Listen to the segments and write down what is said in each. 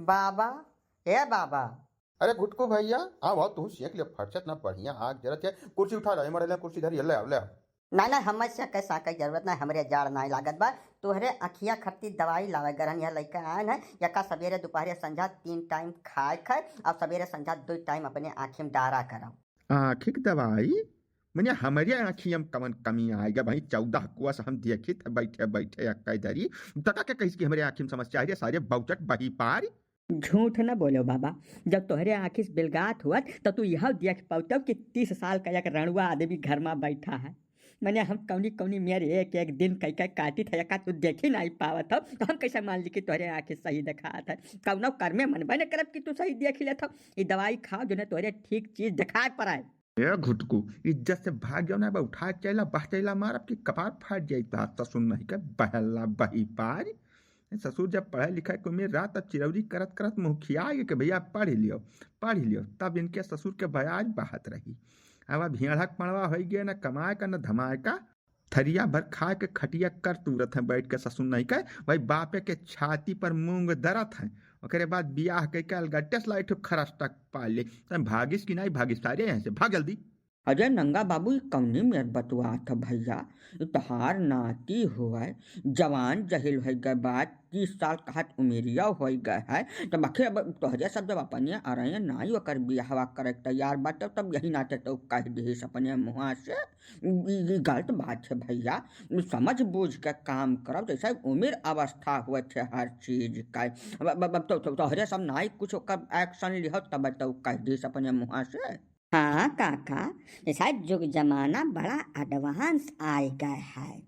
बाबा, ए बाबा। अरे गुटको भैया आओ तू सेक ले फरसत ना बढ़िया आग जरत है कुर्सी उठा ले मरे ले कुर्सी धरी ले ले नहीं नहीं हम से कैसा का जरूरत नहीं, हमरे जाड़ नहीं लागत बा। तोहरे अखिया खट्टी दवाई लावे गरहन यह लइका आन है यका सवेरे दोपहर संझा 3 टाइम खाए और सवेरे संझा 2 टाइम अपने आँखी में डारा करो। आँखी की दवाई मैंने हमारे आँखी में कमन कमी आएगा भाई 14 कुआ से हम देखे थे बैठे बैठे अक्का धरी तका के कहीं की हमारे आँखी में समस्या है सारे बहुचट बही पार। झूठ न बोलो बाबा, जब तोहरे आँखी से बिलगात हुआ तो तू यह देख पातब कि 30 साल का एक रणुआ आदमी घर में बैठा है। मैंने हम कौनी कौनी मेरे एक एक दिन कई कई काटी था का तू देख ही नहीं पावत हो तो हम कैसे मान ली कि तोहरे आँखें सही देखा था। कौनो कर्मे मनबे न करब कि तू सही देख ले था। ये दवाई खाओ जो ने तोहरे ठीक चीज दिखाए पड़ाए। ए घुटकू इज्जत से भाग जाओ ना उठा चला बह चला मार अब की कपार फाट जाई तो सुन नहीं के बहला बही पार। ससुर जब पढ़े लिखे को मेरी रात अब चिरौरी करत करत मुखिया के भैया पढ़ लियो तब इनके ससुर के बयाज बहत रही। अब भेड़क पड़वा हो गया न कमाए का न धमाए का थरिया भर खा के खटिया कर तुरत है बैठ के ससुर नहीं के वही बापे के छाती पर मूंग दरत है। ओकरे बाद बियाह के अलगट्टे से लाइट खरस तक पाले भागिस की नहीं भागिस सारे यहाँ से भाग जल्दी। अजय नंगा बाबू कौनी मेर बतुआ था भैया, तहार नाती हुआ जवान जहिल हो गए बात 30 साल कहत उमेरिया हो गए है तब आखिर तोहरे सब जब अपने आ रहे नाई ओकर बियाहवा करे तैयार बात तब यही नाते तो कह दिस अपने मुँह से। ये गलत बात है भैया, समझ बूझ के काम करब जैसे उम्र अवस्था हुए थे हर चीज का। तोहरे सब नाई कुछ एक्शन लिहो तब तो कह दिस अपने मुँह से। हाँ काका, ऐसा युग जमाना बड़ा एडवांस आए गए है।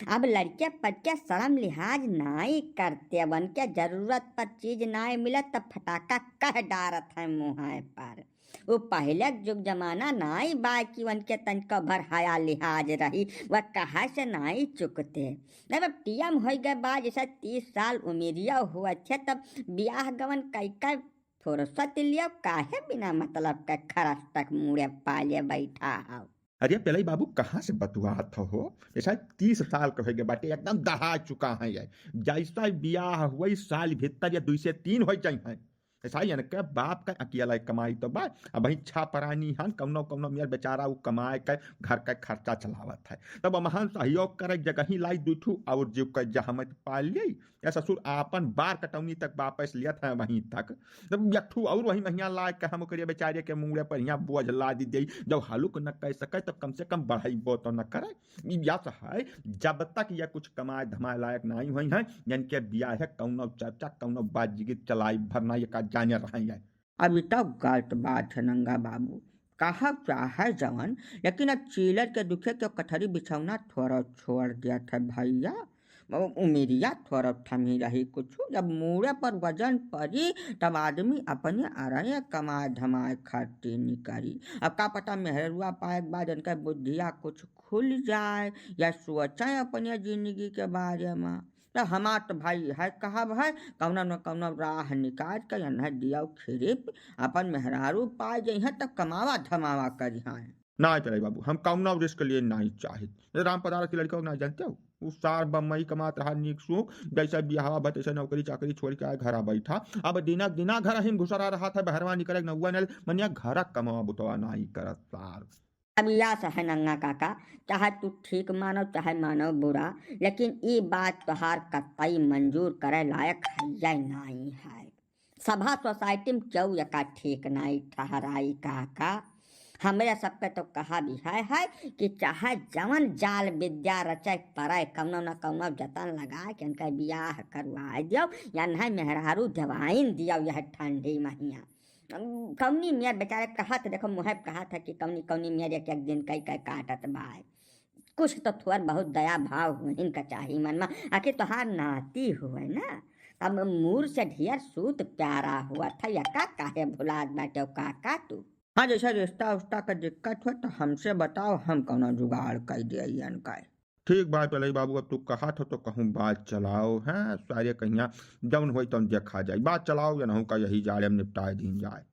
अब लड़के पटके शर्म लिहाज नाई करते बन के जरूरत पर चीज नाई मिले तब फटाका कह डारत है मुँह पर। वो पहले युग जमाना नाई बाकी वन के तनका भर हया लिहाज रही वह कहा से नाई चुकते। जब टीएम हो गए बाद जैसे 30 साल उमेरिया हुआ थे तब ब्याह गवन कई फुर्सत लिया काहे बिना मतलब का खरस तक मुड़े पाले बैठा हो। अरे पहले बाबू कहाँ से बतुआ हो ऐसा 30 साल के हो गए बाटे एकदम दहा चुका है ये जैसा बियाह हुआ साल भीतर या 2 से 3 हो जाए ऐसा ही के बाप का अकेला कमाई तो बा अब वही छा परानी हन कौनो मेर बेचारा वो कमाए के घर का खर्चा चलावत है तब महान सहयोग करे जगह ही लाई दूठू और जीव का जहमत पाल लिये या ससुर आपन बार कटौनी तक वापस लिया था वहीं तक तब यठू और वही महिया ला के हम करिए बेचारे के मुंगड़े पर यहाँ बोझ ला दी दे जब हलुक न कह सके तब कम से कम बढ़ाई बो तो न करे या है जब तक यह कुछ कमाए धमाए लायक नहीं हुई है यानी के बिया है कौनो चर्चा कौनो बात जिगित चलाई भरना ये का जाने रही है। अभी तक गलत बात है नंगा बाबू, कहा चाहे जवन लेकिन अब चीलर के दुखे के कठरी बिछौना थोड़ा छोड़ दिया था भैया। उमेरिया थोड़ा थमी रही कुछ जब मुड़े पर वजन पड़ी तब आदमी अपने अरे कमाए धमाए खर्ची निकरी। अब का पता मेहरुआ पाए के बाद इनका बुद्धिया कुछ खुल जाए या सोचा अपने जिंदगी के बारे में तो हमार तो भाई है कहा भाई कौना न कौना राह निकाल कर अनह दिया खिरिप अपन मेहरारू पाए जइह तब कमावा धमावा करी है। ना चले बाबू हम कौना रिस्क लिए नहीं चाहे राम पदार की लड़का ना जानते हो उस सार बम्मई कमात रहा नीक सुख जैसे बिहावा बतैसे नौकरी चाकरी छोड़ के आए घर बैठा अब दिना घर ही घुसरा रहा था बहरवा निकले नौआ नल मनिया घर कमावा बुतवा नहीं करत सार। अब यह है नंगा काका, चाहे तू ठीक मानो चाहे मानो बुरा, लेकिन ये बात तोहार कतई मंजूर करे लायक है या नहीं है। सभा सोसाइटी में क्यों यका ठीक नहीं ठहराई काका। हमरे सबके तो कहा भी है कि चाहे जवन जाल विद्या रचे पड़े कौनो न कौनो जतन लगा के उनका बियाह करवा दियो या नहीं मेहरारू दवाइन दियो यह ठंडी महीना। कौनी मियाँ बेचारे कहा था देखो मुहब कहा था कि कौनी मियाँ एक दिन कई काटत बाय कुछ तो थोड़ा बहुत दया भाव हो इनका चाहिए मन में। आखिर तोहार नाती हुए ना तब मूर से ढेर सूत प्यारा हुआ था यका काहे भुला बैठे काका तू। हाँ जैसा रिश्ता उस्ता का दिक्कत हो तो हमसे बताओ हम कौन जुगाड़ कर दिए इनका। ठीक बात पहले बाबू अब तू कहा था तो कहूँ बात चलाओ है सारे कहिया जौन हो तो देखा जाए बात चलाओ या नहू का यही जाड़े में निपटाए दिन जाए।